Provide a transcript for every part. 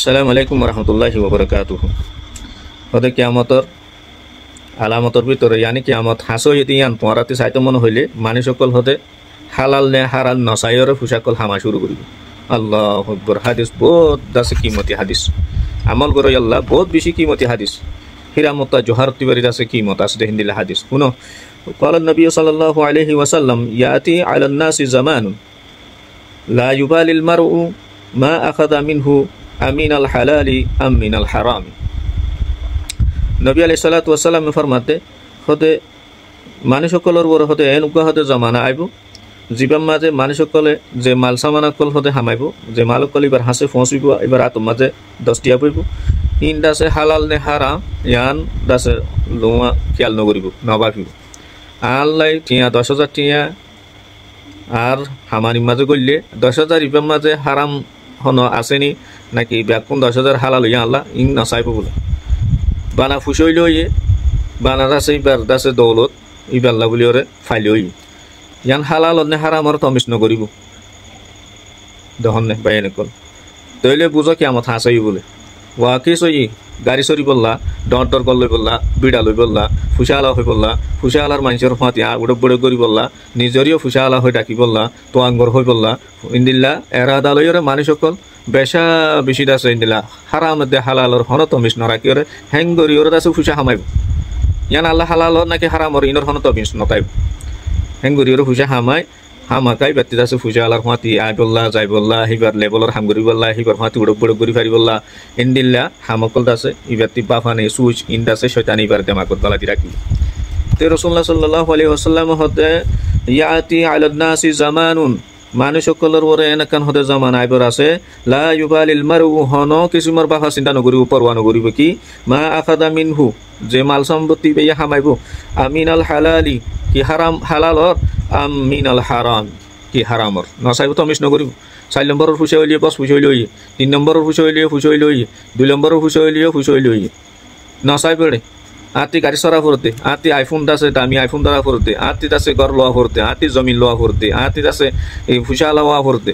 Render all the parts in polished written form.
আসসালামু আলাইকুম রহমতুল্লাহি ওবরাকাতুহু। হতে কিয়ামতর আলামতর ভিতরে ইয়ানি কিয়ামত হাসো ইয়ান পরাতে সাইতো মনে হইলে মানুষ সকল হতে হালাল নে হারাল নসাইয়ের ফুসাকল হামা শুরু করিব। আল্লাহু আকবার। হাদিস বহুত দাসে কিমতি হাদিস আমল করো আল্লাহ বহুত বেশি কিমতি হাদিস হিরামতা জোহার তিবারি দাসে কিমত আসে হিন্দিলা হাদিস শুনো। قال النبي صلى الله عليه وسلم يأتي على الناس زمان لا يبالي المرء ما أخذ منه أمين الحلال أم من الحرام। নবী আলাইহিস সালাতু ওয়াস সালাম ফরমাতে হতে মানুষ সকলের বড় হতে এনেকুৱা হতে জমানা আইব জীবন মাঝে মানুষ সকলে যে মাল সামান কল হতে হামাইব যে মাল কল এবার হাসে ফসিব এবার আতম মাঝে 10টিয়া পইব ইন দাসে হালাল নে হারাম ইয়ান দাসে লোয়া খেয়াল নগরিব নবাফিব আল্লাহ টিয়া 10,000 টিয়া আর হামানি মাঝে গইলে 10,000 ইবার মাঝে হারাম হন আসেনি নাকি ব্যাকুন 10,000 হালাল ইয়া আল্লাহ ইন নাসাইব বলে বানা ফুসইল ইয়ে বানা দাসে ইবার দাসে দৌলত ইবাল্লা বলি ওরে ফাইল ইয়ান হালাল নে হারামর তমিস নগরিব দহন নে বাইনে কল তইলে বুঝো কিয়ামত হাসই বলে ওয়াকি সই গাড়ি সরি বললা ডর ডর কল লই বললা বিড়া লই বললা ফুসালা হই বললা ফুসালার মানুষের ফাতিয়া উড়ে বড় করি বললা নিজরিও ফুসালা হই ডাকি বললা তো আঙ্গর হই বললা ইন্দিল্লা এরাদা লইরে মানুষ সকল বেশা বেশি দাসে ইন্দিল্লা হারাম দে হালালর হন তমিস নরাকি ওরে হ্যাঙ্গরি ওরে দাসে ফুসা হামাইব ইয়ান আল্লাহ হালাল নাকি হারামর ইনর হন তমিস নতাইব হ্যাঙ্গরি ওরে ফুসা হামাই হামাকাই ব্যক্তি দাসে ফুসা আলার ফাতি আই বললা যাই বললা হিবার লেবলর হামগরি বললা হিবার ফাতি উড়ে বড় করি ফারি বললা ইন্দিল্লা হামকল দাসে ই ব্যক্তি বাফানে সুচ ইন দাসে শয়তানি ইবার দেমাকত গলাতি রাখি। তে রাসূলুল্লাহ সাল্লাল্লাহু আলাইহি ওয়াসাল্লাম হতে ইয়াতি আলান নাসি জামানুন মানুষ সকলের ওরে এনেকান হতে জামান আইবর আছে লা ইউবালিল মারউ হন কিছুমার বাফা চিন্তা নগরিব পরোয়া নগরিব কি মা আখাদা মিনহু যে মাল সম্পত্তি বেয়া হামাইব আমিনাল হালালি কি হারাম হালালর আম মিনাল হারাম কি হারামর নসাইব তমিস নগরিব 4 নম্বরের ফুসে হইলে বস ফুসে হইলে 3 নম্বরের ফুসে হইলে 2 নম্বরের ফুসে হইলে নসাই পড়ে আতি গাড়ি সরা করতে আতি আইফোন দাসে দামি আইফোন দ্বারা করতে আতি দাসে ঘর লওয়া করতে আতি জমিন লওয়া করতে আতি দাসে এই ফুসা লওয়া করতে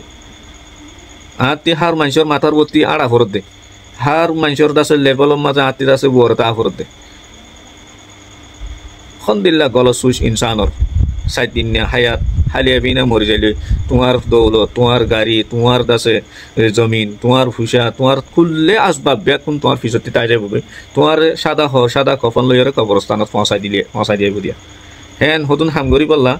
আতি হার মানুষের মাথার বর্তি আড়া করতে হার মানুষের দাসে লেভেলের মাঝে আতি দাসে বরতা করতে খন্দিল্লা গল সুস ইনসানর 7 দিন হায়াত হালিয়া বিনা মরি যাইলে তোমার দৌলত তোমার গাড়ি তোমার দাসে জমিন তোমার ফুসা তোমার খুললে আসবাব বেকুন তোমার ফিসতি তাই যাইব তোমার সাদা কফন লইরে কবরস্থানত পৌঁছাই দিয়ে দিয়া হেন হতুন হামগরি বললা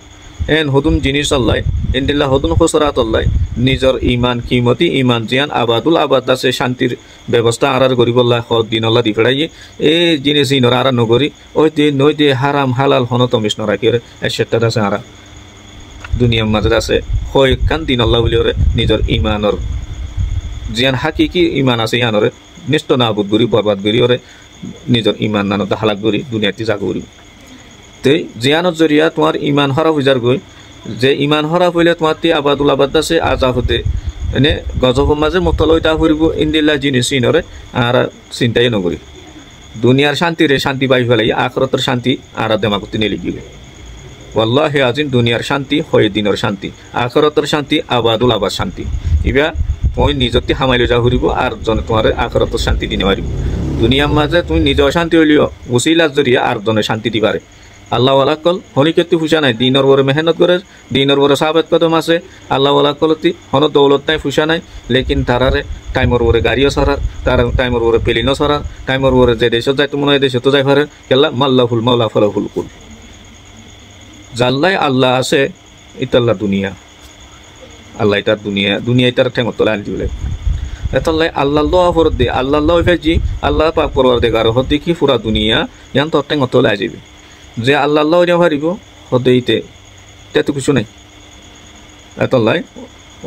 হেন হতুন জিনিস আল্লাহ ইন্দিল্লা হতুন খসরাত আল্লাহ নিজর ইমান কিমতি ইমান জিয়ান আবাদুল আবাদ দাসে শান্তির ব্যবস্থা আরার করি বললা হদ দিন আল্লাহ দি ফেড়াইয়ে এই জিনিস ইনর আরা নগরি ওই দিন নই দিয়ে হারাম হালাল হন তমিস নরাকি সেটা দাসে আরা দুনিয়ার মাঝে আছে হয় কান দিন আল্লাহ বলি ওরে নিজের ইমানর জিয়ান হাকিকি ইমান আছে ইয়ানরে নিষ্ঠ নাবুদ করি বরবাদ করি ওরে নিজের ইমান নানত হালাক করি দুনিয়াতে জাগ করি তে জিয়ানত জরিয়া তোমার ইমান হরা হইজার গই যে ইমান হরা হইলে তোমার তি আবাদুল আবাদ আছে আজা হতে এনে গজব মাঝে মুক্তলইতা হইব ইন্দিল্লা জিনিস ইনরে আর চিন্তাই নকরি দুনিয়ার শান্তিরে শান্তি পাই ফেলাই আখরতের শান্তি আর দেমাকতি নিয়ে লিখি ওয়াল্লাহি আজিম দুনিয়ার শান্তি হয় দিনের শান্তি আখরতের শান্তি আবাদুল আবাদ শান্তি ইবা মই নিজতে হামাইলে যা ঘুরিব আর জনে তোমার আখরতের শান্তি দিনে পারিব দুনিয়ার মাঝে তুমি নিজ শান্তি হইলিও উসিলার জরিয়া আর জনে শান্তি দিবারে আল্লাহ ওয়ালা কল হনিকেতি ফুসা নাই দিনের বড় মেহনত করে দিনের বড় সাবেত কদম আছে আল্লাহ ওয়ালা কলতি হন দৌলত নাই ফুসা নাই লেকিন তারারে টাইমর ওরে গাড়িও সরার তার টাইমর ওরে পেলিনো সরার টাইমর ওরে যে দেশত যাই মনে হয় দেশত যাই পারে কেল্লা মাল্লাহুল মাওলা ফলাহুল কুল জাল্লাই আল্লাহ আছে ইতাল্লা দুনিয়া আল্লাহ ইতার দুনিয়া ইতার ঠেঙত তোলা আনি দিলে এতাল্লাই আল্লাহ ফরত দে আল্লাহ ফেজি আল্লাহ পাক পরওয়ারদিগার হতে কি পুরা দুনিয়া ইয়ান তোর ঠেঙত তোলা যাবে যে আল্লাহ ইয়া পারিব হতে ইতে তো কিছু নাই এতাল্লাই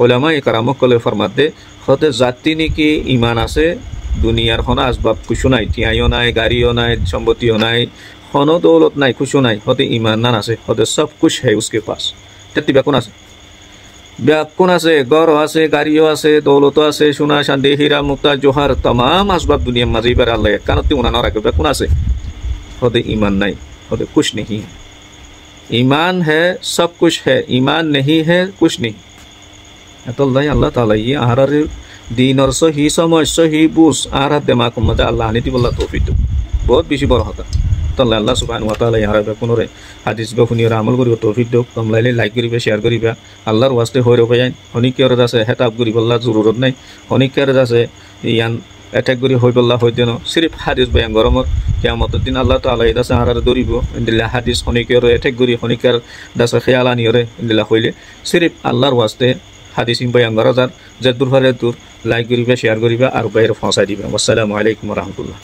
ওলামা ইকরামক কলে ফরমাত দে হতে জাতি নাকি ইমান আছে দুনিয়ার হনা আসবাব কিছু নাই টিয়াইও নাই গাড়িও নাই সম্পত্তিও নাই হনো দৌলত নাই খুশো নাই হতে ইমান নান আছে হতে সব কুছ है उसके पास তেতি ব্যাকুন আছে ঘর আছে গাড়িও আছে দৌলত আছে সোনা চাঁদি হীরা মুক্তা জোহার तमाम আসবাব দুনিয়ার মাঝে এবার আল্লাহ কানতি উনা না রাখে ব্যাকুন আছে হতে ইমান নাই হতে कुछ नहीं है ईमान है सब कुछ है ईमान नहीं है कुछ नहीं এতল্লাই আল্লাহ তাআলা ই আহারের দিনর সহি সময় সহি বুঝ আর দেমাক মধ্যে আল্লাহ আনি দিবল্লা তৌফিক দিও বহুত বেশি বড় কথা তাহলে আল্লাহ সুবহানাহু ওয়া তাআলা ইয়ার পুনরে হাদিস বা শুনিয়ে আমল করিব তৌফিক দিও কমলাইলে লাইক করিবে শেয়ার করিবা আল্লাহর ওয়াস্তে হইরে পাইন হনিকের আছে হেতাব করিবল্লা জরুরত নাই হনিকের আছে ইয়ান অ্যাটাক করি হই বল্লা হই দেন সিরিফ হাদিস বয়ান গরমত কিয়ামতের দিন আল্লাহ তাআলা এই দাসে হারার দরিব ইনদিল্লাহ হাদিস হনিকের অ্যাটাক করি হনিকের দাসে খেয়াল আনিয়রে ইনদিল্লাহ হইলে সিরিফ আল্লাহর ওয়াস্তে হাদিস বয়ান গরা যার যে দূর লাইক করিবা শেয়ার করিবা আর বাইরে পৌঁছাই দিবা আসসালামু আলাইকুম ওয়া রাহমাতুল্লাহ।